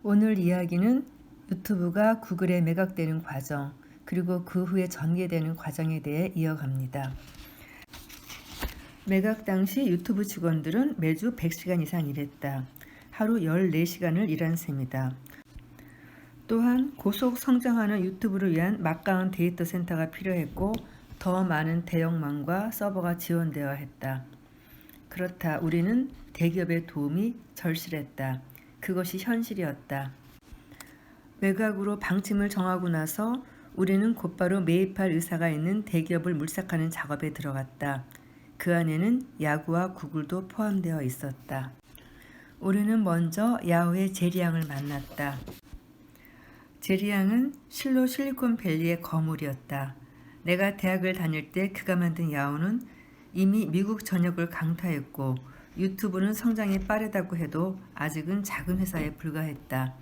오늘 이야기는 유튜브가 구글에 매각되는 과정, 그리고 그 후에 전개되는 과정에 대해 이어갑니다. 매각 당시 유튜브 직원들은 매주 100시간 이상 일했다. 하루 14시간을 일한 셈이다. 또한 고속 성장하는 유튜브를 위한 막강한 데이터 센터가 필요했고 더 많은 대형망과 서버가 지원되어야 했다. 그렇다. 우리는 대기업의 도움이 절실했다. 그것이 현실이었다. 매각으로 방침을 정하고 나서 우리는 곧바로 매입할 의사가 있는 대기업을 물색하는 작업에 들어갔다. 그 안에는 야후와 구글도 포함되어 있었다. 우리는 먼저 야후의 제리 양을 만났다. 제리 양은 실로 실리콘밸리의 거물이었다. 내가 대학을 다닐 때 그가 만든 야후는 이미 미국 전역을 강타했고 유튜브는 성장이 빠르다고 해도 아직은 작은 회사에 불과했다.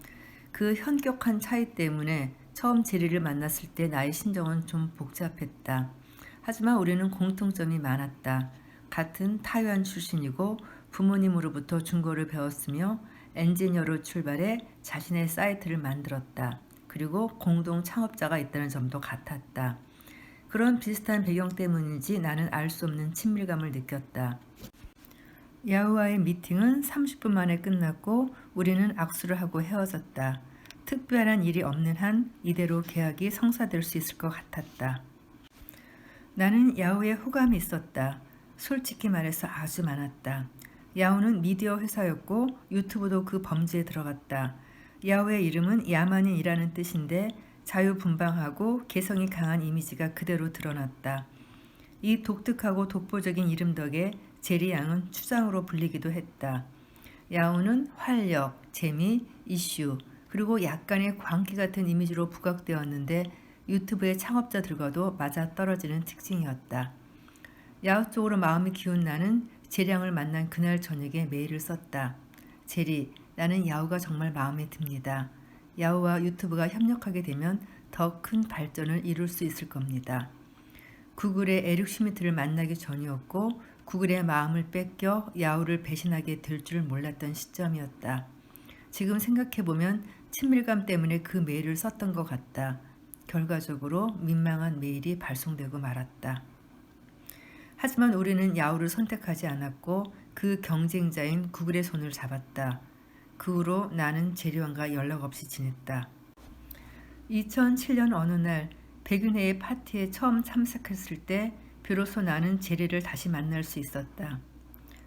그 현격한 차이 때문에 처음 제리를 만났을 때 나의 심정은 좀 복잡했다. 하지만 우리는 공통점이 많았다. 같은 타이완 출신이고 부모님으로부터 중고를 배웠으며 엔지니어로 출발해 자신의 사이트를 만들었다. 그리고 공동 창업자가 있다는 점도 같았다. 그런 비슷한 배경 때문인지 나는 알 수 없는 친밀감을 느꼈다. 야후와의 미팅은 30분 만에 끝났고 우리는 악수를 하고 헤어졌다. 특별한 일이 없는 한 이대로 계약이 성사될 수 있을 것 같았다. 나는 야후에 호감이 있었다. 솔직히 말해서 아주 많았다. 야후는 미디어 회사였고 유튜브도 그 범주에 들어갔다. 야후의 이름은 야만인이라는 뜻인데 자유분방하고 개성이 강한 이미지가 그대로 드러났다. 이 독특하고 독보적인 이름 덕에 제리 양은 추장으로 불리기도 했다. 야후는 활력, 재미, 이슈, 그리고 약간의 광기 같은 이미지로 부각되었는데 유튜브의 창업자들과도 맞아떨어지는 특징이었다. 야후 쪽으로 마음이 기운 나는 제리 양을 만난 그날 저녁에 메일을 썼다. 제리, 나는 야후가 정말 마음에 듭니다. 야후와 유튜브가 협력하게 되면 더 큰 발전을 이룰 수 있을 겁니다. 구글의 에릭 슈미트를 만나기 전이었고 구글의 마음을 뺏겨 야후를 배신하게 될 줄 몰랐던 시점이었다. 지금 생각해보면 친밀감 때문에 그 메일을 썼던 것 같다. 결과적으로 민망한 메일이 발송되고 말았다. 하지만 우리는 야후를 선택하지 않았고 그 경쟁자인 구글의 손을 잡았다. 그 후로 나는 제리 양과 연락 없이 지냈다. 2007년 어느 날 백윤혜의 파티에 처음 참석했을 때 비로소 나는 제리를 다시 만날 수 있었다.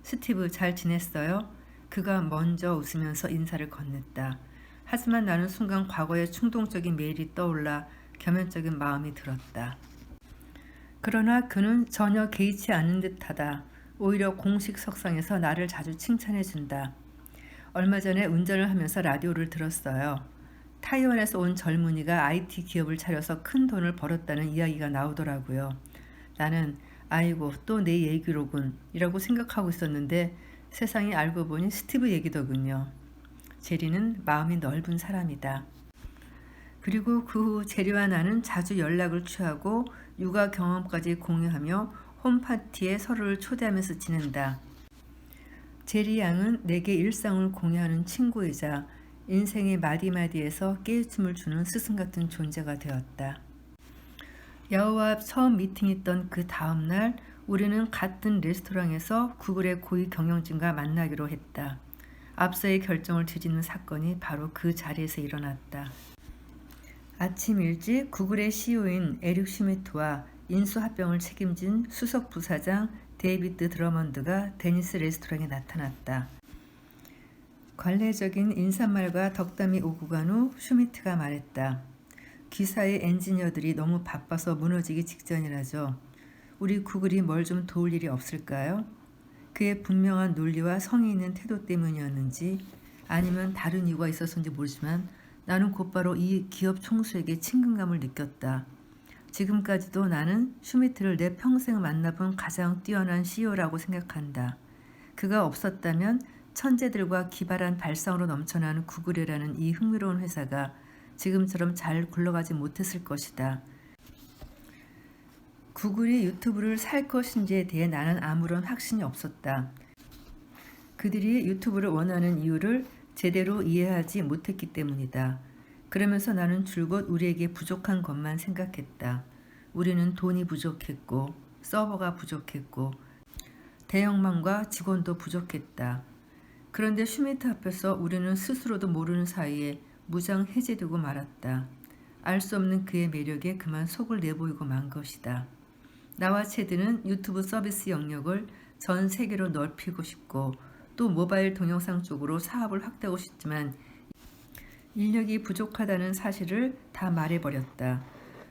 스티브, 잘 지냈어요? 그가 먼저 웃으면서 인사를 건넸다. 하지만 나는 순간 과거의 충동적인 메일이 떠올라 겸연적인 마음이 들었다. 그러나 그는 전혀 개의치 않은 듯하다. 오히려 공식 석상에서 나를 자주 칭찬해준다. 얼마 전에 운전을 하면서 라디오를 들었어요. 타이완에서 온 젊은이가 IT 기업을 차려서 큰 돈을 벌었다는 이야기가 나오더라고요. 나는 아이고 또 내 얘기로군 이라고 생각하고 있었는데 세상에 알고 보니 스티브 얘기더군요. 제리는 마음이 넓은 사람이다. 그리고 그 후 제리와 나는 자주 연락을 취하고 육아 경험까지 공유하며 홈파티에 서로를 초대하면서 지낸다. 제리 양은 내게 일상을 공유하는 친구이자 인생의 마디마디에서 깨우침을 주는 스승 같은 존재가 되었다. 야후와 처음 미팅했던 그 다음날 우리는 같은 레스토랑에서 구글의 고위 경영진과 만나기로 했다. 앞서의 결정을 뒤집는 사건이 바로 그 자리에서 일어났다. 아침 일찍 구글의 CEO인 에릭 슈미트와 인수합병을 책임진 수석 부사장 데이비드 드러먼드가 데니스 레스토랑에 나타났다. 관례적인 인사말과 덕담이 오고 간 후 슈미트가 말했다. 기사의 엔지니어들이 너무 바빠서 무너지기 직전이라죠. 우리 구글이 뭘 좀 도울 일이 없을까요? 그의 분명한 논리와 성의 있는 태도 때문이었는지 아니면 다른 이유가 있었는지 모르지만 나는 곧바로 이 기업 총수에게 친근감을 느꼈다. 지금까지도 나는 슈미트를 내 평생 만나본 가장 뛰어난 CEO라고 생각한다. 그가 없었다면 천재들과 기발한 발상으로 넘쳐나는 구글이라는 이 흥미로운 회사가 지금처럼 잘 굴러가지 못했을 것이다. 구글이 유튜브를 살 것인지에 대해 나는 아무런 확신이 없었다. 그들이 유튜브를 원하는 이유를 제대로 이해하지 못했기 때문이다. 그러면서 나는 줄곧 우리에게 부족한 것만 생각했다. 우리는 돈이 부족했고 서버가 부족했고 대형망과 직원도 부족했다. 그런데 슈미트 앞에서 우리는 스스로도 모르는 사이에 무장 해제되고 말았다. 알 수 없는 그의 매력에 그만 속을 내보이고 만 것이다. 나와 체드는 유튜브 서비스 영역을 전 세계로 넓히고 싶고 또 모바일 동영상 쪽으로 사업을 확대하고 싶지만 인력이 부족하다는 사실을 다 말해버렸다.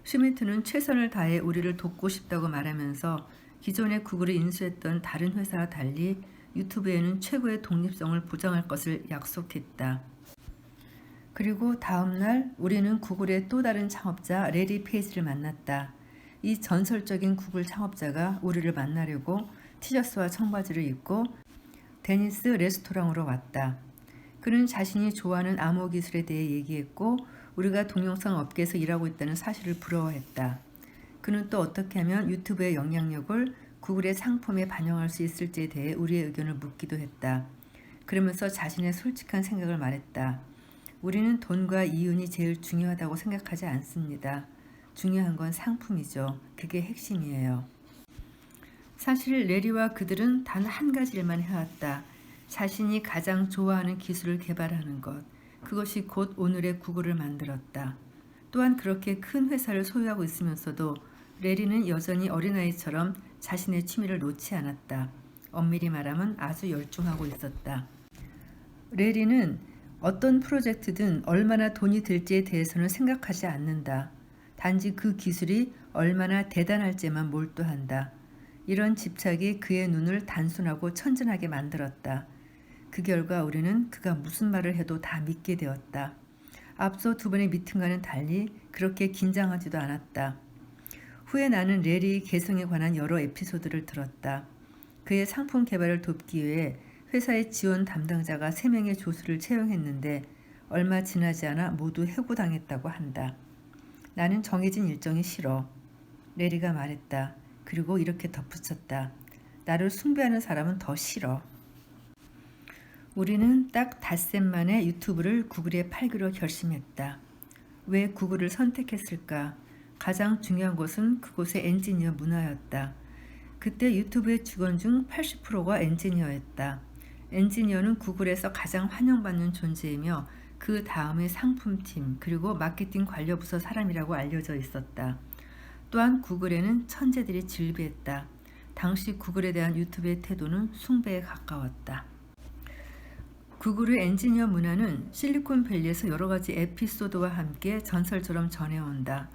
슈미트는 최선을 다해 우리를 돕고 싶다고 말하면서 기존의 구글을 인수했던 다른 회사와 달리 유튜브에는 최고의 독립성을 보장할 것을 약속했다. 그리고 다음날 우리는 구글의 또 다른 창업자 레리 페이지를 만났다. 이 전설적인 구글 창업자가 우리를 만나려고 티셔츠와 청바지를 입고 데니스 레스토랑으로 왔다. 그는 자신이 좋아하는 암호 기술에 대해 얘기했고 우리가 동영상 업계에서 일하고 있다는 사실을 부러워했다. 그는 또 어떻게 하면 유튜브의 영향력을 구글의 상품에 반영할 수 있을지에 대해 우리의 의견을 묻기도 했다. 그러면서 자신의 솔직한 생각을 말했다. 우리는 돈과 이윤이 제일 중요하다고 생각하지 않습니다. 중요한 건 상품이죠. 그게 핵심이에요. 사실 레리와 그들은 단 한 가지 일만 해왔다. 자신이 가장 좋아하는 기술을 개발하는 것. 그것이 곧 오늘의 구글을 만들었다. 또한 그렇게 큰 회사를 소유하고 있으면서도 레리는 여전히 어린아이처럼 자신의 취미를 놓지 않았다. 엄밀히 말하면 아주 열중하고 있었다. 레리는 어떤 프로젝트든 얼마나 돈이 들지에 대해서는 생각하지 않는다. 단지 그 기술이 얼마나 대단할지만 몰두한다. 이런 집착이 그의 눈을 단순하고 천진하게 만들었다. 그 결과 우리는 그가 무슨 말을 해도 다 믿게 되었다. 앞서 두 번의 미팅과는 달리 그렇게 긴장하지도 않았다. 후에 나는 레리의 개성에 관한 여러 에피소드를 들었다. 그의 상품 개발을 돕기 위해 회사의 지원 담당자가 3명의 조수를 채용했는데 얼마 지나지 않아 모두 해고당했다고 한다. 나는 정해진 일정이 싫어. 레리가 말했다. 그리고 이렇게 덧붙였다. 나를 숭배하는 사람은 더 싫어. 우리는 딱 닷새 만에 유튜브를 구글에 팔기로 결심했다. 왜 구글을 선택했을까? 가장 중요한 것은 그곳의 엔지니어 문화였다. 그때 유튜브의 직원 중 80%가 엔지니어였다. 엔지니어는 구글에서 가장 환영받는 존재이며 그 다음에 상품팀 그리고 마케팅 관료부서 사람이라고 알려져 있었다. 또한 구글에는 천재들이 질비했다. 당시 구글에 대한 유튜브의 태도는 숭배에 가까웠다. 구글의 엔지니어 문화는 실리콘밸리에서 여러 가지 에피소드와 함께 전설처럼 전해온다.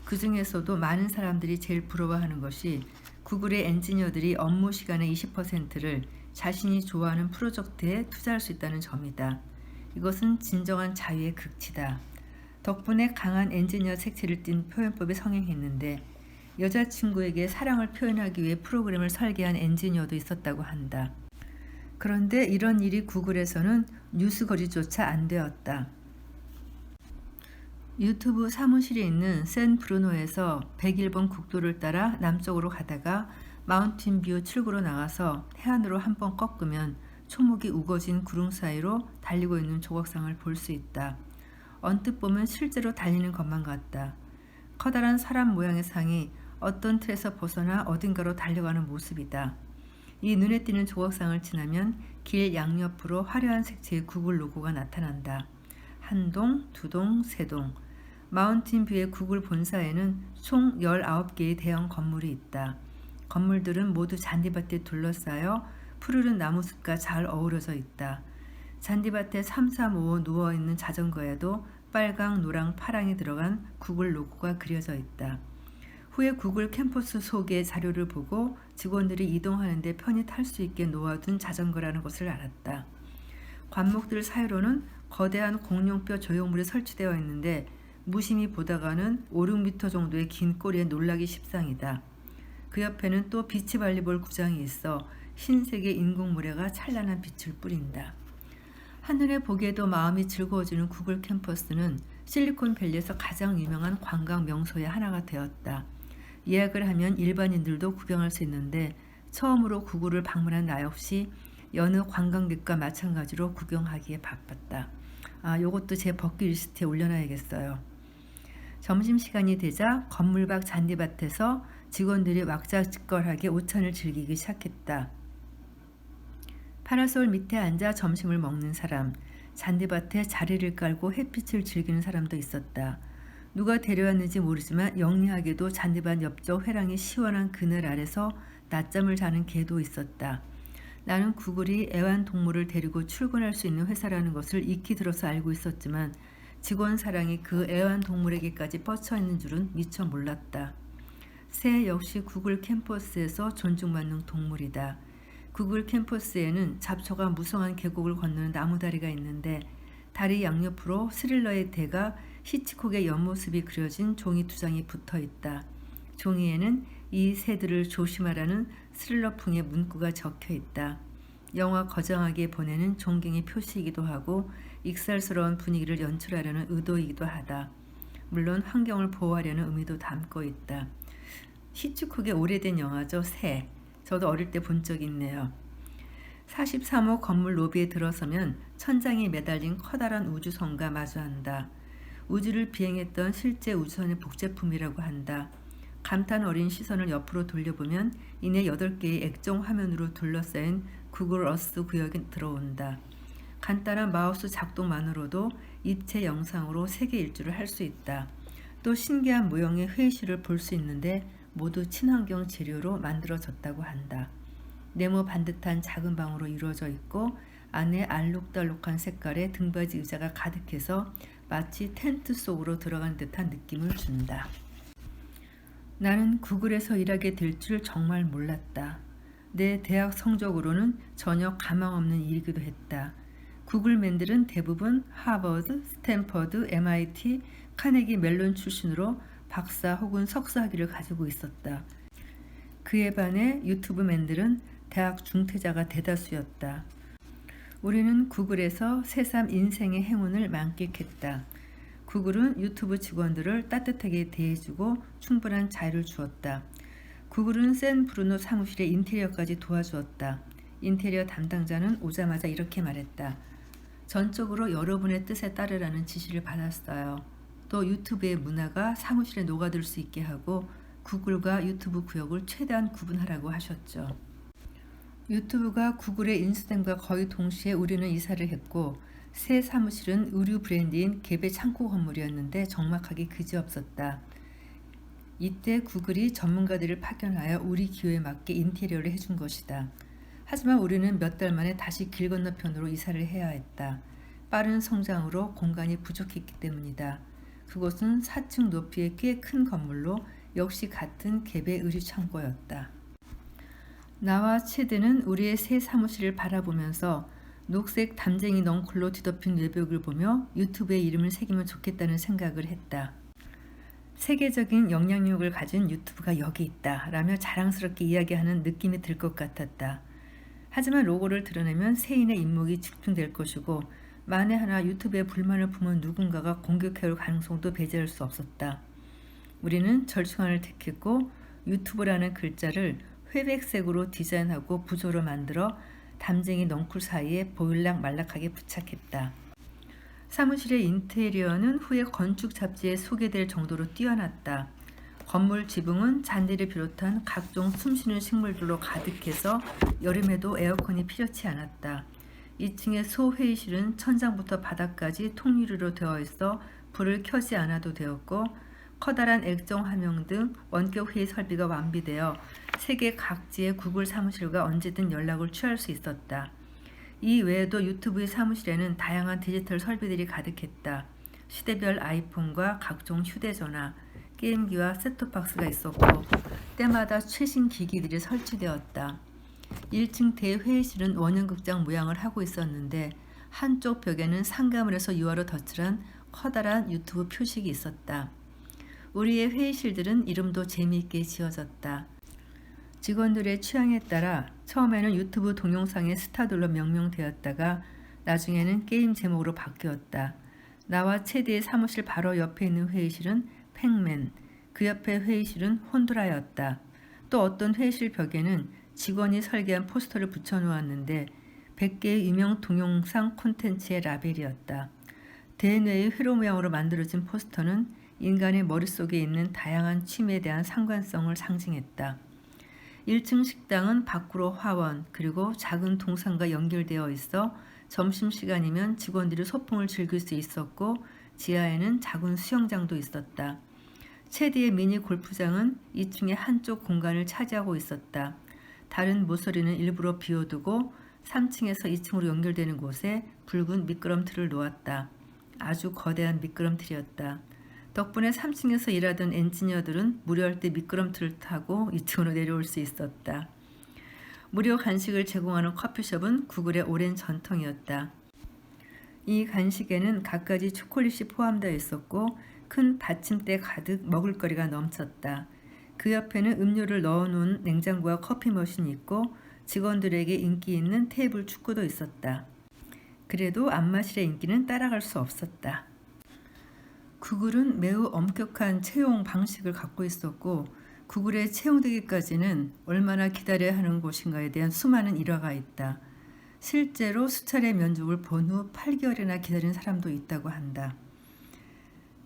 그 중에서도 많은 사람들이 제일 부러워하는 것이 구글의 엔지니어들이 업무 시간의 20%를 자신이 좋아하는 프로젝트에 투자할 수 있다는 점이다. 이것은 진정한 자유의 극치다. 덕분에 강한 엔지니어 색채를 띤 표현법이 성행했는데 여자친구에게 사랑을 표현하기 위해 프로그램을 설계한 엔지니어도 있었다고 한다. 그런데 이런 일이 구글에서는 뉴스거리조차 안 되었다. 유튜브 사무실이 있는 샌브루노에서 101번 국도를 따라 남쪽으로 가다가 마운틴뷰 출구로 나가서 해안으로 한번 꺾으면 초목이 우거진 구름 사이로 달리고 있는 조각상을 볼 수 있다. 언뜻 보면 실제로 달리는 것만 같다. 커다란 사람 모양의 상이 어떤 틀에서 벗어나 어딘가로 달려가는 모습이다. 이 눈에 띄는 조각상을 지나면 길 양옆으로 화려한 색채의 구글 로고가 나타난다. 한 동, 두 동, 세 동. 마운틴뷰의 구글 본사에는 총 19개의 대형 건물이 있다. 건물들은 모두 잔디밭에 둘러싸여 푸르른 나무숲과 잘 어우러져 있다. 잔디밭에 삼삼오오 누워있는 자전거에도 빨강, 노랑, 파랑이 들어간 구글 로고가 그려져 있다. 후에 구글 캠퍼스 속의 자료를 보고 직원들이 이동하는 데 편히 탈 수 있게 놓아둔 자전거라는 것을 알았다. 관목들 사이로는 거대한 공룡뼈 조형물이 설치되어 있는데 무심히 보다가는 5, 6m 정도의 긴 꼬리에 놀라기 십상이다. 그 옆에는 또 비치발리볼 구장이 있어 흰색의 인공모래가 찬란한 빛을 뿌린다. 하늘에 보기에도 마음이 즐거워지는 구글 캠퍼스는 실리콘밸리에서 가장 유명한 관광 명소의 하나가 되었다. 예약을 하면 일반인들도 구경할 수 있는데 처음으로 구글을 방문한 나 역시 여느 관광객과 마찬가지로 구경하기에 바빴다. 요것도 제 버킷리스트에 올려놔야겠어요. 점심시간이 되자 건물 밖 잔디밭에서 직원들이 왁자지껄하게 오찬을 즐기기 시작했다. 파라솔 밑에 앉아 점심을 먹는 사람, 잔디밭에 자리를 깔고 햇빛을 즐기는 사람도 있었다. 누가 데려왔는지 모르지만 영리하게도 잔디밭 옆쪽 회랑의 시원한 그늘 아래서 낮잠을 자는 개도 있었다. 나는 구글이 애완동물을 데리고 출근할 수 있는 회사라는 것을 익히 들어서 알고 있었지만 직원 사랑이 그 애완동물에게까지 뻗쳐 있는 줄은 미처 몰랐다. 새 역시 구글 캠퍼스에서 존중받는 동물이다. 구글 캠퍼스에는 잡초가 무성한 계곡을 건너는 나무다리가 있는데 다리 양옆으로 스릴러의 대가 히치콕의 옆모습이 그려진 종이 2장이 붙어 있다. 종이에는 이 새들을 조심하라는 스릴러풍의 문구가 적혀 있다. 영화 거장하게 보내는 존경의 표시이기도 하고 익살스러운 분위기를 연출하려는 의도이기도 하다. 물론 환경을 보호하려는 의미도 담고 있다. 히치콕의 오래된 영화죠. 새. 저도 어릴 때 본 적이 있네요. 43호 건물 로비에 들어서면 천장에 매달린 커다란 우주선과 마주한다. 우주를 비행했던 실제 우주선의 복제품이라고 한다. 감탄 어린 시선을 옆으로 돌려보면 이내 8개의 액정 화면으로 둘러싸인 구글 어스 구역에 들어온다. 간단한 마우스 작동만으로도 입체 영상으로 세계 일주를 할 수 있다. 또 신기한 모형의 회의실을 볼 수 있는데 모두 친환경 재료로 만들어졌다고 한다. 네모 반듯한 작은 방으로 이루어져 있고 안에 알록달록한 색깔의 등받이 의자가 가득해서 마치 텐트 속으로 들어간 듯한 느낌을 준다. 나는 구글에서 일하게 될 줄 정말 몰랐다. 내 대학 성적으로는 전혀 가망 없는 일이기도 했다. 구글맨들은 대부분 하버드, 스탠퍼드, MIT, 카네기 멜론 출신으로 박사 혹은 석사 학위를 가지고 있었다. 그에 반해 유튜브맨들은 대학 중퇴자가 대다수였다. 우리는 구글에서 새삼 인생의 행운을 만끽했다. 구글은 유튜브 직원들을 따뜻하게 대해주고 충분한 자유를 주었다. 구글은 샌브루노 사무실의 인테리어까지 도와주었다. 인테리어 담당자는 오자마자 이렇게 말했다. 전적으로 여러분의 뜻에 따르라는 지시를 받았어요. 또 유튜브의 문화가 사무실에 녹아들 수 있게 하고 구글과 유튜브 구역을 최대한 구분하라고 하셨죠. 유튜브가 구글의 인수됨과 거의 동시에 우리는 이사를 했고 새 사무실은 의류 브랜드인 갭의 창고 건물이었는데 적막하기 그지없었다. 이때 구글이 전문가들을 파견하여 우리 기호에 맞게 인테리어를 해준 것이다. 하지만 우리는 몇 달 만에 다시 길 건너편으로 이사를 해야 했다. 빠른 성장으로 공간이 부족했기 때문이다. 그곳은 4층 높이의 꽤 큰 건물로 역시 같은 갭의 의류 창고였다. 나와 체드는 우리의 새 사무실을 바라보면서 녹색 담쟁이 넝쿨로 뒤덮인 외벽을 보며 유튜브에 이름을 새기면 좋겠다는 생각을 했다. 세계적인 영향력을 가진 유튜브가 여기 있다 라며 자랑스럽게 이야기하는 느낌이 들 것 같았다. 하지만 로고를 드러내면 세인의 입목이 집중될 것이고 만에 하나 유튜브에 불만을 품은 누군가가 공격해올 가능성도 배제할 수 없었다. 우리는 절충안을 택했고 유튜브라는 글자를 회백색으로 디자인하고 부조로 만들어 담쟁이 넝쿨 사이에 보일락 말락하게 부착했다. 사무실의 인테리어는 후에 건축 잡지에 소개될 정도로 뛰어났다. 건물 지붕은 잔디를 비롯한 각종 숨쉬는 식물들로 가득해서 여름에도 에어컨이 필요치 않았다. 2층의 소회의실은 천장부터 바닥까지 통유리로 되어 있어 불을 켜지 않아도 되었고 커다란 액정 화면 등 원격 회의 설비가 완비되어 세계 각지의 구글 사무실과 언제든 연락을 취할 수 있었다. 이 외에도 유튜브의 사무실에는 다양한 디지털 설비들이 가득했다. 시대별 아이폰과 각종 휴대전화, 게임기와 셋톱박스가 있었고 때마다 최신 기기들이 설치되었다. 1층 대회의실은 원형극장 모양을 하고 있었는데 한쪽 벽에는 상감을 해서 유화로 덧칠한 커다란 유튜브 표식이 있었다. 우리의 회의실들은 이름도 재미있게 지어졌다. 직원들의 취향에 따라 처음에는 유튜브 동영상의 스타들로 명명되었다가 나중에는 게임 제목으로 바뀌었다. 나와 체디의 사무실 바로 옆에 있는 회의실은 팩맨, 그 옆에 회의실은 혼드라였다. 또 어떤 회의실 벽에는 직원이 설계한 포스터를 붙여놓았는데 100개의 유명 동영상 콘텐츠의 라벨이었다. 대뇌의 회로 모양으로 만들어진 포스터는 인간의 머릿속에 있는 다양한 취미에 대한 상관성을 상징했다. 1층 식당은 밖으로 화원 그리고 작은 동산과 연결되어 있어 점심시간이면 직원들이 소풍을 즐길 수 있었고 지하에는 작은 수영장도 있었다. 최대의 미니 골프장은 2층의 한쪽 공간을 차지하고 있었다. 다른 모서리는 일부러 비워두고 3층에서 2층으로 연결되는 곳에 붉은 미끄럼틀을 놓았다. 아주 거대한 미끄럼틀이었다. 덕분에 3층에서 일하던 엔지니어들은 무료할 때 미끄럼틀을 타고 2층으로 내려올 수 있었다. 무료 간식을 제공하는 커피숍은 구글의 오랜 전통이었다. 이 간식에는 갖가지 초콜릿이 포함되어 있었고 큰 받침대 가득 먹을거리가 넘쳤다. 그 옆에는 음료를 넣어놓은 냉장고와 커피 머신이 있고 직원들에게 인기 있는 테이블 축구도 있었다. 그래도 안마실의 인기는 따라갈 수 없었다. 구글은 매우 엄격한 채용 방식을 갖고 있었고 구글에 채용되기까지는 얼마나 기다려야 하는 곳인가에 대한 수많은 일화가 있다. 실제로 수차례 면접을 본 후 8개월이나 기다린 사람도 있다고 한다.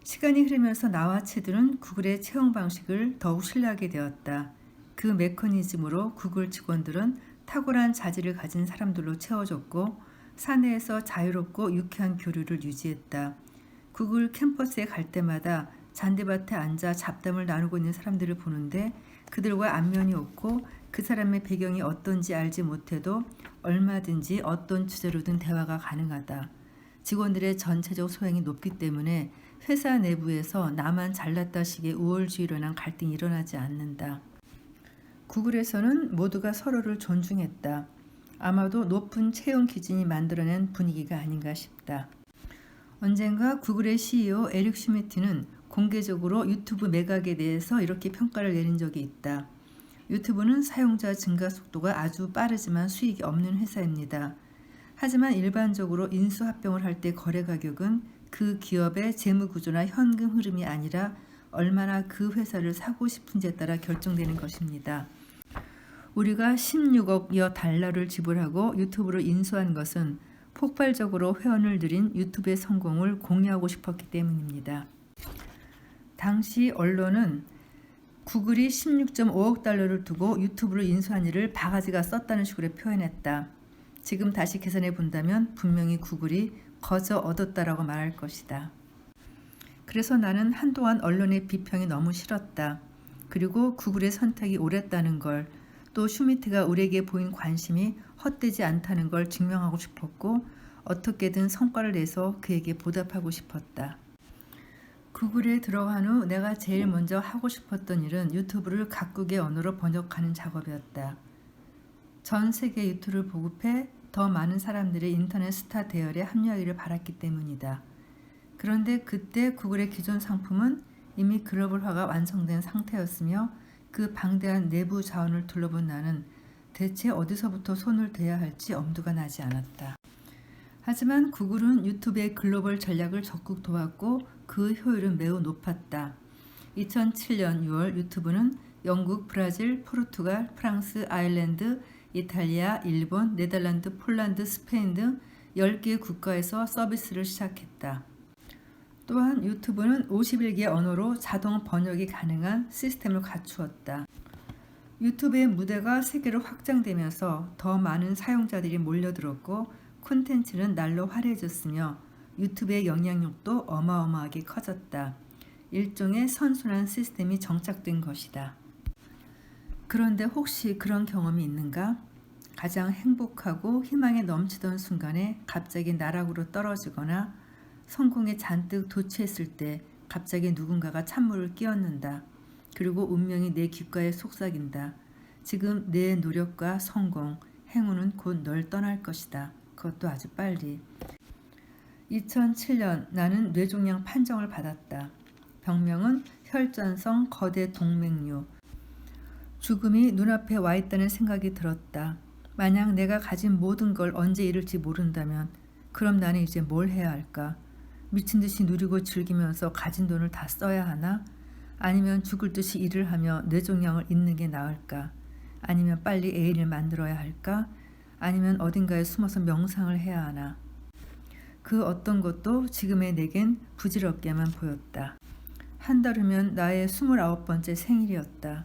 시간이 흐르면서 나와 채들은 구글의 채용 방식을 더욱 신뢰하게 되었다. 그 메커니즘으로 구글 직원들은 탁월한 자질을 가진 사람들로 채워졌고 사내에서 자유롭고 유쾌한 교류를 유지했다. 구글 캠퍼스에 갈 때마다 잔디밭에 앉아 잡담을 나누고 있는 사람들을 보는데 그들과 안면이 없고 그 사람의 배경이 어떤지 알지 못해도 얼마든지 어떤 주제로든 대화가 가능하다. 직원들의 전체적 소양이 높기 때문에 회사 내부에서 나만 잘났다식의 우월주의로 인한 갈등이 일어나지 않는다. 구글에서는 모두가 서로를 존중했다. 아마도 높은 채용 기준이 만들어낸 분위기가 아닌가 싶다. 언젠가 구글의 CEO 에릭 슈미트는 공개적으로 유튜브 매각에 대해서 이렇게 평가를 내린 적이 있다. 유튜브는 사용자 증가 속도가 아주 빠르지만 수익이 없는 회사입니다. 하지만 일반적으로 인수합병을 할 때 거래 가격은 그 기업의 재무 구조나 현금 흐름이 아니라 얼마나 그 회사를 사고 싶은지에 따라 결정되는 것입니다. 우리가 16억여 달러를 지불하고 유튜브를 인수한 것은 폭발적으로 회원을 늘린 유튜브의 성공을 공유하고 싶었기 때문입니다. 당시 언론은 구글이 16.5억 달러를 두고 유튜브를 인수한 일을 바가지가 썼다는 식으로 표현했다. 지금 다시 계산해 본다면 분명히 구글이 거저 얻었다라고 말할 것이다. 그래서 나는 한동안 언론의 비평이 너무 싫었다. 그리고 구글의 선택이 옳았다는 걸, 또 슈미트가 우리에게 보인 관심이 헛되지 않다는 걸 증명하고 싶었고 어떻게든 성과를 내서 그에게 보답하고 싶었다. 구글에 들어간 후 내가 제일 먼저 하고 싶었던 일은 유튜브를 각국의 언어로 번역하는 작업이었다. 전 세계 유튜브를 보급해 더 많은 사람들이 인터넷 스타 대열에 합류하기를 바랐기 때문이다. 그런데 그때 구글의 기존 상품은 이미 글로벌화가 완성된 상태였으며 그 방대한 내부 자원을 둘러본 나는 대체 어디서부터 손을 대야 할지 엄두가 나지 않았다. 하지만 구글은 유튜브의 글로벌 전략을 적극 도왔고 그 효율은 매우 높았다. 2007년 6월 유튜브는 영국, 브라질, 포르투갈, 프랑스, 아일랜드, 이탈리아, 일본, 네덜란드, 폴란드, 스페인 등 10개 국가에서 서비스를 시작했다. 또한 유튜브는 51개 언어로 자동 번역이 가능한 시스템을 갖추었다. 유튜브의 무대가 세계로 확장되면서 더 많은 사용자들이 몰려들었고 콘텐츠는 날로 화려해졌으며 유튜브의 영향력도 어마어마하게 커졌다. 일종의 선순환 시스템이 정착된 것이다. 그런데 혹시 그런 경험이 있는가? 가장 행복하고 희망에 넘치던 순간에 갑자기 나락으로 떨어지거나 성공에 잔뜩 도취했을 때 갑자기 누군가가 찬물을 끼얹는다. 그리고 운명이 내 귓가에 속삭인다. 지금 내 노력과 성공, 행운은 곧 널 떠날 것이다. 그것도 아주 빨리. 2007년 나는 뇌종양 판정을 받았다. 병명은 혈전성 거대 동맥류. 죽음이 눈앞에 와 있다는 생각이 들었다. 만약 내가 가진 모든 걸 언제 잃을지 모른다면 그럼 나는 이제 뭘 해야 할까? 미친 듯이 누리고 즐기면서 가진 돈을 다 써야 하나? 아니면 죽을 듯이 일을 하며 뇌종양을 잊는 게 나을까? 아니면 빨리 애인을 만들어야 할까? 아니면 어딘가에 숨어서 명상을 해야 하나. 그 어떤 것도 지금의 내겐 부질없게만 보였다. 한 달 후면 나의 29번째 생일이었다.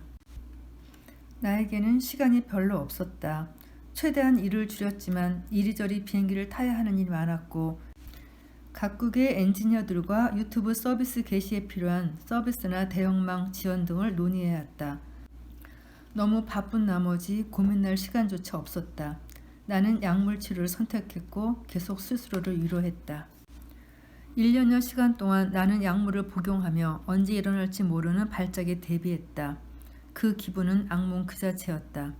나에게는 시간이 별로 없었다. 최대한 일을 줄였지만 이리저리 비행기를 타야 하는 일이 많았고 각국의 엔지니어들과 유튜브 서비스 개시에 필요한 서비스나 대형망 지원 등을 논의해야 했다. 너무 바쁜 나머지 고민할 시간조차 없었다. 나는 약물 치료를 선택했고 계속 스스로를 위로했다. 1년여 시간 동안 나는 약물을 복용하며 언제 일어날지 모르는 발작에 대비했다. 그 기분은 악몽 그 자체였다.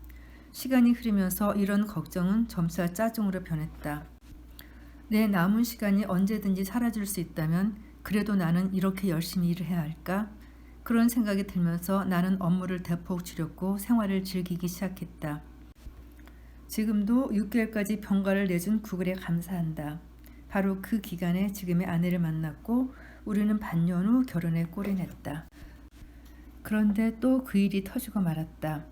시간이 흐르면서 이런 걱정은 점차 짜증으로 변했다. 내 남은 시간이 언제든지 사라질 수 있다면 그래도 나는 이렇게 열심히 일을 해야 할까? 그런 생각이 들면서 나는 업무를 대폭 줄였고 생활을 즐기기 시작했다. 지금도 6개월까지 병가를 내준 구글에 감사한다. 바로 그 기간에 지금의 아내를 만났고 우리는 반년 후 결혼에 골인했다. 그런데 또 그 일이 터지고 말았다.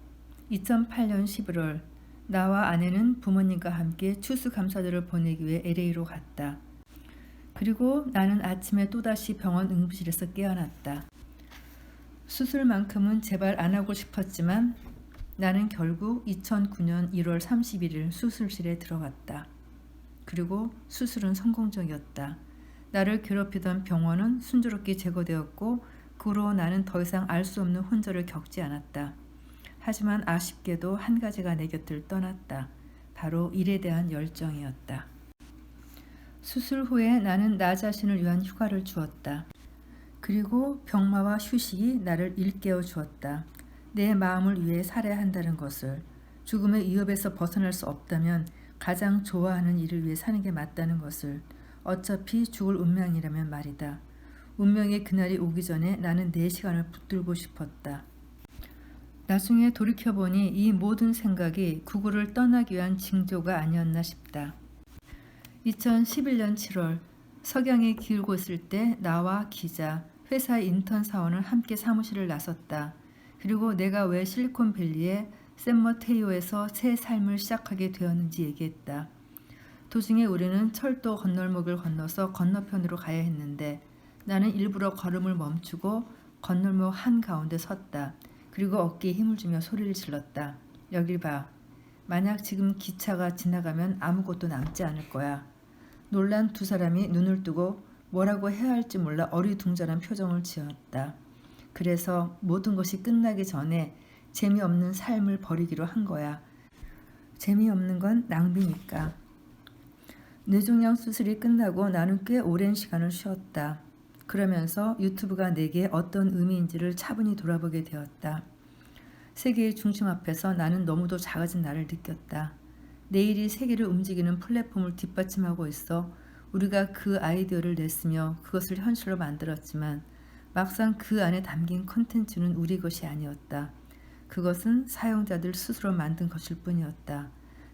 2008년 11월 나와 아내는 부모님과 함께 추수감사절을 보내기 위해 LA로 갔다. 그리고 나는 아침에 또다시 병원 응급실에서 깨어났다. 수술만큼은 제발 안 하고 싶었지만 나는 결국 2009년 1월 31일 수술실에 들어갔다. 그리고 수술은 성공적이었다. 나를 괴롭히던 병원은 순조롭게 제거되었고 그 후로 나는 더 이상 알 수 없는 혼절을 겪지 않았다. 하지만 아쉽게도 한 가지가 내 곁을 떠났다. 바로 일에 대한 열정이었다. 수술 후에 나는 나 자신을 위한 휴가를 주었다. 그리고 병마와 휴식이 나를 일깨워 주었다. 내 마음을 위해 살아야 한다는 것을, 죽음의 위협에서 벗어날 수 없다면 가장 좋아하는 일을 위해 사는 게 맞다는 것을, 어차피 죽을 운명이라면 말이다. 운명의 그날이 오기 전에 나는 내 시간을 붙들고 싶었다. 나중에 돌이켜보니 이 모든 생각이 구글을 떠나기 위한 징조가 아니었나 싶다. 2011년 7월 석양이 기울고 있을 때 나와 기자, 회사의 인턴 사원은 함께 사무실을 나섰다. 그리고 내가 왜 실리콘밸리의 샌머테이오에서 새 삶을 시작하게 되었는지 얘기했다. 도중에 우리는 철도 건널목을 건너서 건너편으로 가야 했는데 나는 일부러 걸음을 멈추고 건널목 한가운데 섰다. 그리고 어깨에 힘을 주며 소리를 질렀다. 여길 봐. 만약 지금 기차가 지나가면 아무것도 남지 않을 거야. 놀란 두 사람이 눈을 뜨고 뭐라고 해야 할지 몰라 어리둥절한 표정을 지었다. 그래서 모든 것이 끝나기 전에 재미없는 삶을 버리기로 한 거야. 재미없는 건 낭비니까. 뇌종양 수술이 끝나고 나는 꽤 오랜 시간을 쉬었다. 그러면서 유튜브가 내게 어떤 의미인지를 차분히 돌아보게 되었다. 세계의 중심 앞에서 나는 너무도 작아진 나를 느꼈다. 내일이 세계를 움직이는 플랫폼을 뒷받침하고 있어 우리가 그 아이디어를 냈으며 그것을 현실로 만들었지만 막상 그 안에 담긴 콘텐츠는 우리 것이 아니었다. 그것은 사용자들 스스로 만든 것일 뿐이었다.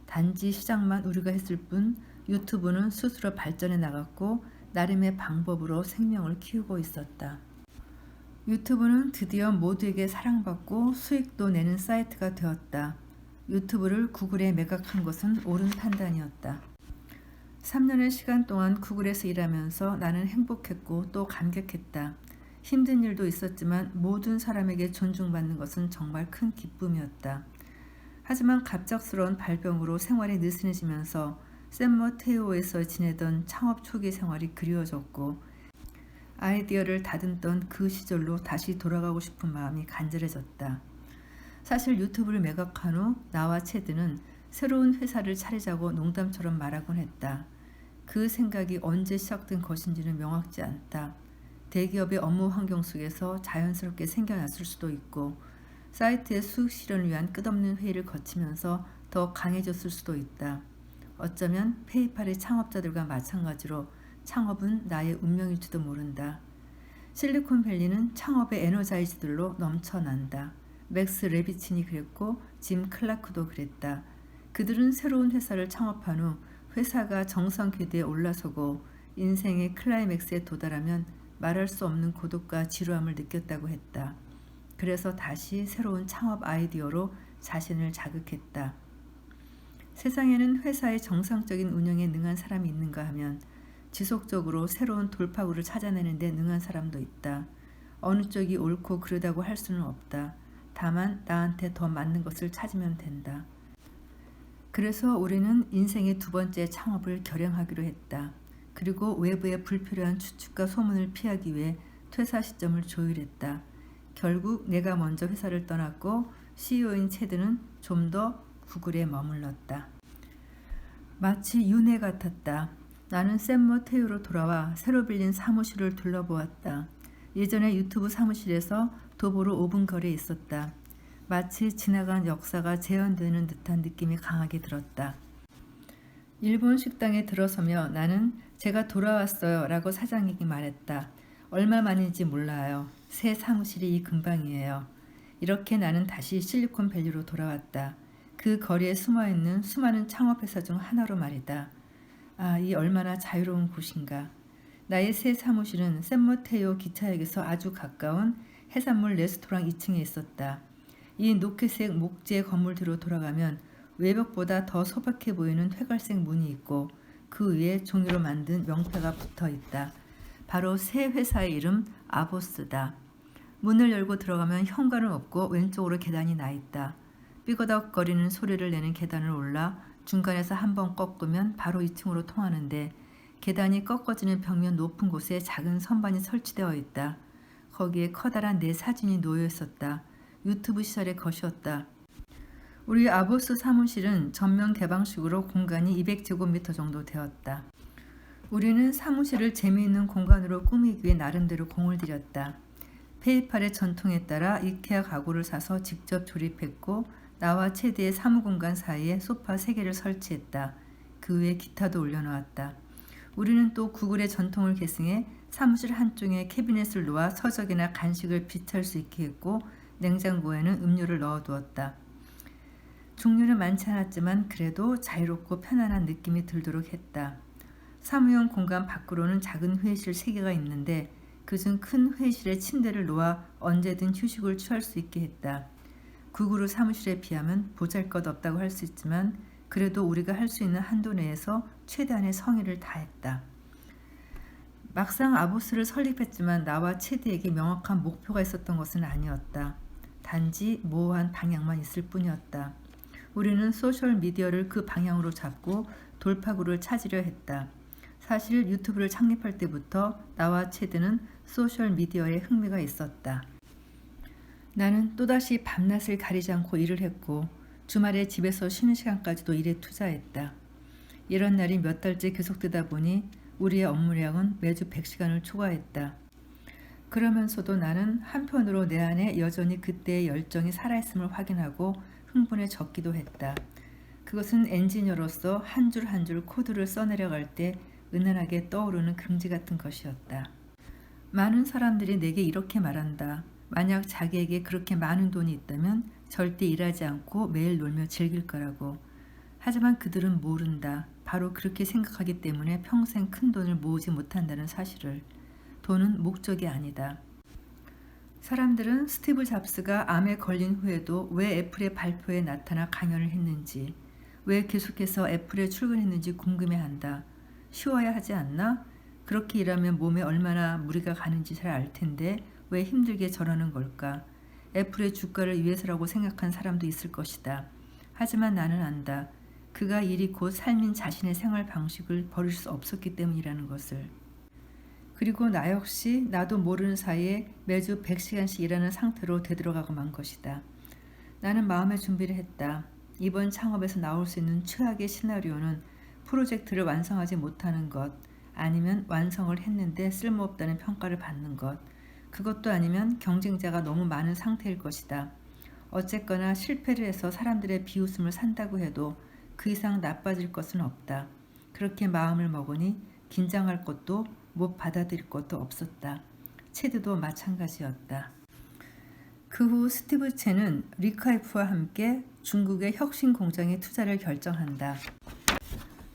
단지 시작만 우리가 했을 뿐 유튜브는 스스로 발전해 나갔고 나름의 방법으로 생명을 키우고 있었다. 유튜브는 드디어 모두에게 사랑받고 수익도 내는 사이트가 되었다. 유튜브를 구글에 매각한 것은 옳은 판단이었다. 3년의 시간 동안 구글에서 일하면서 나는 행복했고 또 감격했다. 힘든 일도 있었지만 모든 사람에게 존중받는 것은 정말 큰 기쁨이었다. 하지만 갑작스러운 발병으로 생활이 느슨해지면서 샌머테오에서 지내던 창업 초기 생활이 그리워졌고 아이디어를 다듬던 그 시절로 다시 돌아가고 싶은 마음이 간절해졌다. 사실 유튜브를 매각한 후 나와 체드는 새로운 회사를 차리자고 농담처럼 말하곤 했다. 그 생각이 언제 시작된 것인지는 명확지 않다. 대기업의 업무 환경 속에서 자연스럽게 생겨났을 수도 있고 사이트의 수익 실현을 위한 끝없는 회의를 거치면서 더 강해졌을 수도 있다. 어쩌면 페이팔의 창업자들과 마찬가지로 창업은 나의 운명일지도 모른다. 실리콘밸리는 창업의 에너자이즈들로 넘쳐난다. 맥스 레비친이 그랬고 짐 클라크도 그랬다. 그들은 새로운 회사를 창업한 후 회사가 정상 궤도에 올라서고 인생의 클라이맥스에 도달하면 말할 수 없는 고독과 지루함을 느꼈다고 했다. 그래서 다시 새로운 창업 아이디어로 자신을 자극했다. 세상에는 회사의 정상적인 운영에 능한 사람이 있는가 하면 지속적으로 새로운 돌파구를 찾아내는 데 능한 사람도 있다. 어느 쪽이 옳고 그르다고 할 수는 없다. 다만 나한테 더 맞는 것을 찾으면 된다. 그래서 우리는 인생의 두 번째 창업을 결행하기로 했다. 그리고 외부의 불필요한 추측과 소문을 피하기 위해 퇴사 시점을 조율했다. 결국 내가 먼저 회사를 떠났고 CEO인 체드는 좀 더 구글에 머물렀다. 마치 윤회 같았다. 나는 샘머테유로 돌아와 새로 빌린 사무실을 둘러보았다. 예전에 유튜브 사무실에서 도보로 5분 거리에 있었다. 마치 지나간 역사가 재현되는 듯한 느낌이 강하게 들었다. 일본 식당에 들어서며 나는 제가 돌아왔어요 라고 사장에게 말했다. 얼마 만인지 몰라요. 새 사무실이 이 근방이에요. 이렇게 나는 다시 실리콘밸리로 돌아왔다. 그 거리에 숨어있는 수많은 창업회사 중 하나로 말이다. 아, 이 얼마나 자유로운 곳인가. 나의 새 사무실은 샌모테요 기차역에서 아주 가까운 해산물 레스토랑 2층에 있었다. 이 노크색 목재 건물 뒤로 돌아가면 외벽보다 더 소박해 보이는 회갈색 문이 있고 그 위에 종이로 만든 명패가 붙어 있다. 바로 새 회사의 이름 아보스다. 문을 열고 들어가면 현관은 없고 왼쪽으로 계단이 나 있다. 삐거덕거리는 소리를 내는 계단을 올라 중간에서 한번 꺾으면 바로 2층으로 통하는데 계단이 꺾어지는 벽면 높은 곳에 작은 선반이 설치되어 있다. 거기에 커다란 내 사진이 놓여 있었다. 유튜브 시절의 것이었다. 우리 아보스 사무실은 전면 개방식으로 공간이 200제곱미터 정도 되었다. 우리는 사무실을 재미있는 공간으로 꾸미기 위해 나름대로 공을 들였다. 페이팔의 전통에 따라 이케아 가구를 사서 직접 조립했고 나와 체드의 사무공간 사이에 소파 3개를 설치했다. 그 위에 기타도 올려놓았다. 우리는 또 구글의 전통을 계승해 사무실 한쪽에 캐비넷을 놓아 서적이나 간식을 비치할 수 있게 했고 냉장고에는 음료를 넣어두었다. 종류는 많지 않았지만 그래도 자유롭고 편안한 느낌이 들도록 했다. 사무용 공간 밖으로는 작은 회의실 3개가 있는데 그중 큰 회의실에 침대를 놓아 언제든 휴식을 취할 수 있게 했다. 구글의 사무실에 비하면 보잘것없다고 할 수 있지만 그래도 우리가 할 수 있는 한도 내에서 최대한의 성의를 다했다. 막상 아보스를 설립했지만 나와 체드에게 명확한 목표가 있었던 것은 아니었다. 단지 모호한 방향만 있을 뿐이었다. 우리는 소셜미디어를 그 방향으로 잡고 돌파구를 찾으려 했다. 사실 유튜브를 창립할 때부터 나와 체드는 소셜미디어에 흥미가 있었다. 나는 또다시 밤낮을 가리지 않고 일을 했고 주말에 집에서 쉬는 시간까지도 일에 투자했다. 이런 날이 몇 달째 계속되다 보니 우리의 업무량은 매주 100시간을 초과했다. 그러면서도 나는 한편으로 내 안에 여전히 그때의 열정이 살아있음을 확인하고 흥분해졌기도 했다. 그것은 엔지니어로서 한 줄 한 줄 코드를 써내려갈 때 은은하게 떠오르는 금지 같은 것이었다. 많은 사람들이 내게 이렇게 말한다. 만약 자기에게 그렇게 많은 돈이 있다면 절대 일하지 않고 매일 놀며 즐길 거라고. 하지만 그들은 모른다. 바로 그렇게 생각하기 때문에 평생 큰 돈을 모으지 못한다는 사실을. 돈은 목적이 아니다. 사람들은 스티브 잡스가 암에 걸린 후에도 왜 애플의 발표에 나타나 강연을 했는지, 왜 계속해서 애플에 출근했는지 궁금해한다. 쉬워야 하지 않나? 그렇게 일하면 몸에 얼마나 무리가 가는지 잘 알 텐데 왜 힘들게 저러는 걸까? 애플의 주가를 위해서라고 생각한 사람도 있을 것이다. 하지만 나는 안다. 그가 일이 곧 삶인 자신의 생활 방식을 버릴 수 없었기 때문이라는 것을. 그리고 나 역시 나도 모르는 사이에 매주 100시간씩 일하는 상태로 되돌아가고 만 것이다. 나는 마음의 준비를 했다. 이번 창업에서 나올 수 있는 최악의 시나리오는 프로젝트를 완성하지 못하는 것, 아니면 완성을 했는데 쓸모없다는 평가를 받는 것, 그것도 아니면 경쟁자가 너무 많은 상태일 것이다. 어쨌거나 실패를 해서 사람들의 비웃음을 산다고 해도 그 이상 나빠질 것은 없다. 그렇게 마음을 먹으니 긴장할 것도 못 받아들일 것도 없었다. 체드도 마찬가지였다. 그 후 스티브 첸은 리카이프와 함께 중국의 혁신 공장에 투자를 결정한다.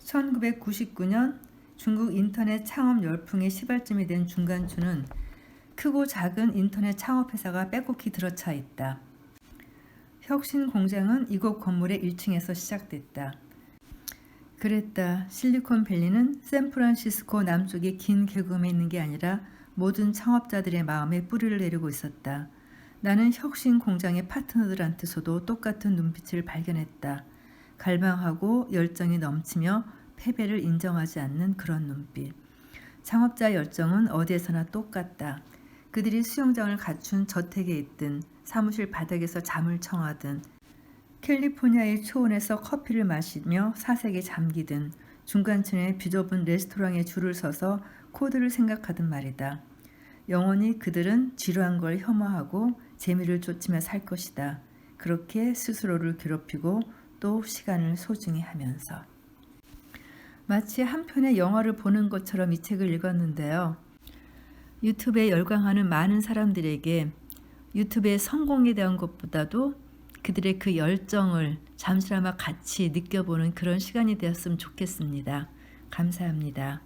1999년 중국 인터넷 창업 열풍의 시발점이 된 중간주는 크고 작은 인터넷 창업회사가 빼곡히 들어차 있다. 혁신 공장은 이곳 건물의 1층에서 시작됐다. 그랬다. 실리콘밸리는 샌프란시스코 남쪽의 긴 계곡에 있는 게 아니라 모든 창업자들의 마음에 뿌리를 내리고 있었다. 나는 혁신 공장의 파트너들한테서도 똑같은 눈빛을 발견했다. 갈망하고 열정이 넘치며 패배를 인정하지 않는 그런 눈빛. 창업자 열정은 어디에서나 똑같다. 그들이 수영장을 갖춘 저택에 있든 사무실 바닥에서 잠을 청하든 캘리포니아의 초원에서 커피를 마시며 사색에 잠기든 중간층의 비좁은 레스토랑에 줄을 서서 코드를 생각하든 말이다. 영원히 그들은 지루한 걸 혐오하고 재미를 쫓으며 살 것이다. 그렇게 스스로를 괴롭히고 또 시간을 소중히 하면서. 마치 한 편의 영화를 보는 것처럼 이 책을 읽었는데요. 유튜브에 열광하는 많은 사람들에게 유튜브의 성공에 대한 것보다도 그들의 그 열정을 잠시나마 같이 느껴보는 그런 시간이 되었으면 좋겠습니다. 감사합니다.